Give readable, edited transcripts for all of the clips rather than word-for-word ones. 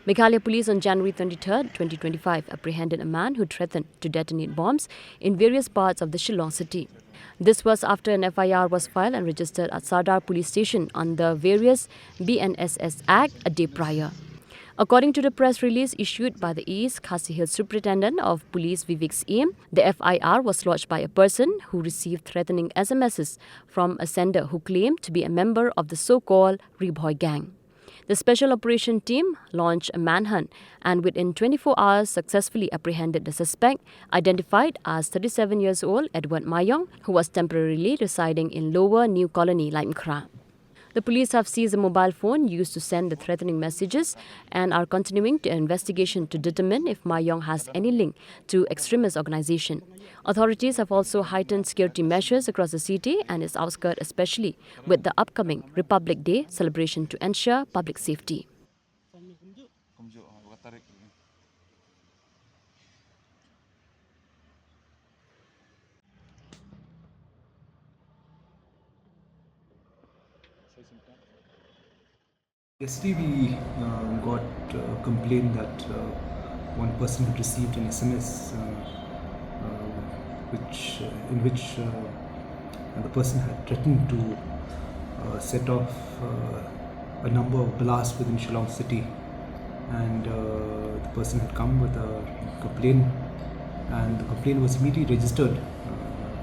Meghalaya police on January 23, 2025 apprehended a man who threatened to detonate bombs in various parts of the Shillong city. This was after an FIR was filed and registered at Sardar police station under various BNSS Act a day prior. According to the press release issued by the East Khasi Hills Superintendent of Police Vivek Siem, the FIR was lodged by a person who received threatening SMSs from a sender who claimed to be a member of the so-called Bhoi gang. The Special Operation Team launched a manhunt and within 24 hours successfully apprehended the suspect, identified as 37 years old Edward Mayong, who was temporarily residing in Lower New Colony, Laimkra. The police have seized a mobile phone used to send the threatening messages and are continuing the investigation to determine if Mayong has any link to extremist organization. Authorities have also heightened security measures across the city and its outskirts, especially with the upcoming Republic Day celebration to ensure public safety. Yesterday we got a complaint that one person had received an SMS in which the person had threatened to set off a number of blasts within Shillong city, and the person had come with a complaint, and the complaint was immediately registered,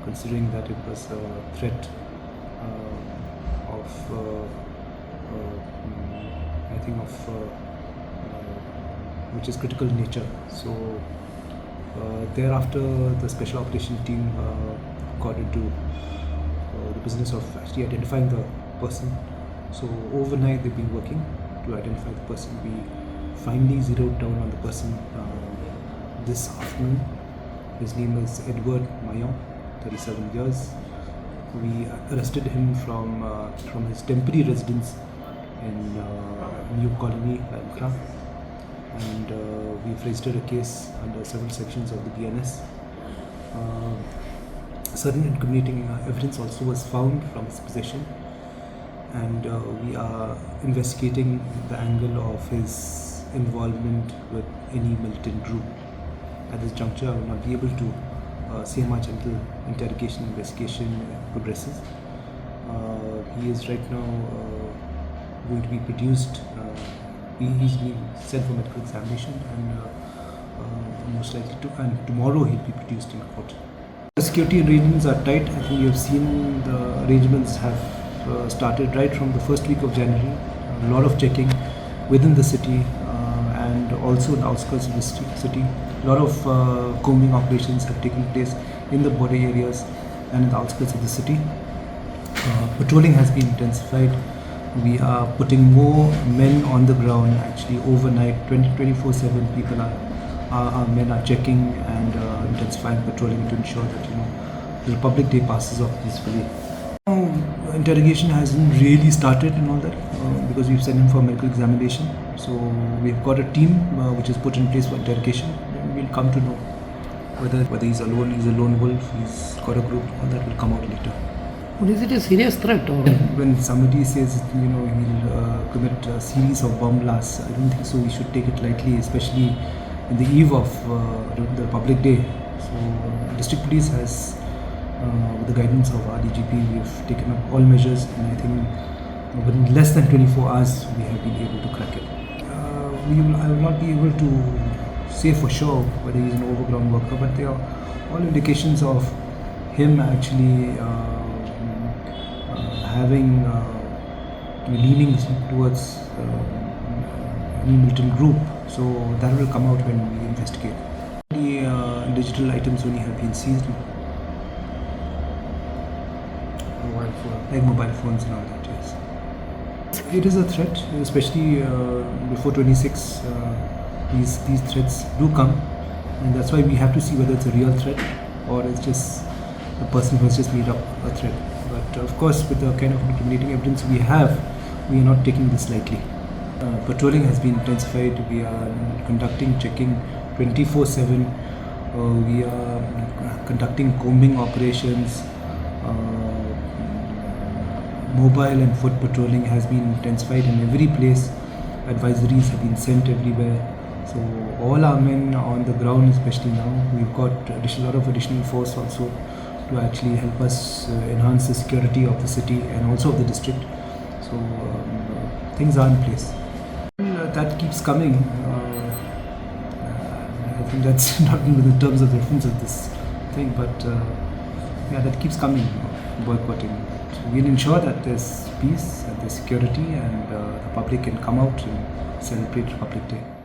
considering that it was a threat which is critical in nature. So thereafter the special operation team got into the business of actually identifying the person. So overnight they've been working to identify the person. We finally zeroed down on the person this afternoon. His name is Edward Mayong, 37 years. We arrested him from his temporary residence in New Colony, Laimkra, and we've registered a case under several sections of the BNS. Certain incriminating evidence also was found from his possession, and we are investigating the angle of his involvement with any militant group. At this juncture, I will not be able to say much until interrogation investigation progresses. He is right now going to be produced. He's being sent for medical examination, and most likely and tomorrow he'll be produced in court. The security arrangements are tight. I think you have seen the arrangements have started right from the first week of January. A lot of checking within the city and also in the outskirts of the city. A lot of combing operations have taken place in the border areas and in the outskirts of the city. Patrolling has been intensified. We are putting more men on the ground actually overnight. 24/7 people our men are checking and intensifying patrolling to ensure that the Republic Day passes off peacefully. Interrogation hasn't really started and all that because we've sent him for medical examination. So we've got a team which is put in place for interrogation. We'll come to know whether he's alone, he's a lone wolf, he's got a group. All that will come out later. But is it a serious threat? Or? When somebody says he'll commit a series of bomb blasts, I don't think so. We should take it lightly, especially in the eve of the Republic Day. So District Police has, with the guidance of our DGP, we have taken up all measures, and I think within less than 24 hours we have been able to crack it. I will not be able to say for sure whether he's an overground worker, but there are all indications of him actually having leanings towards any militant group. So that will come out when we investigate. The digital items only have been seized. Mobile phones and all that, yes. It is a threat, especially before 26. These threats do come, and that's why we have to see whether it's a real threat or it's just a person who has just made up a threat. But of course, with the kind of incriminating evidence we are not taking this lightly. Patrolling has been intensified. We are conducting checking 24/7. We are conducting combing operations. Mobile and foot patrolling has been intensified in every place. advisories have been sent everywhere. So all our men are on the ground, especially now. We've got a lot of additional force also to actually help us enhance the security of the city and also of the district. So things are in place. That keeps coming. I think that's not in the terms of reference of this thing, but yeah, that keeps coming, boycotting. We'll ensure that there's peace and there's security and the public can come out and celebrate Republic Day.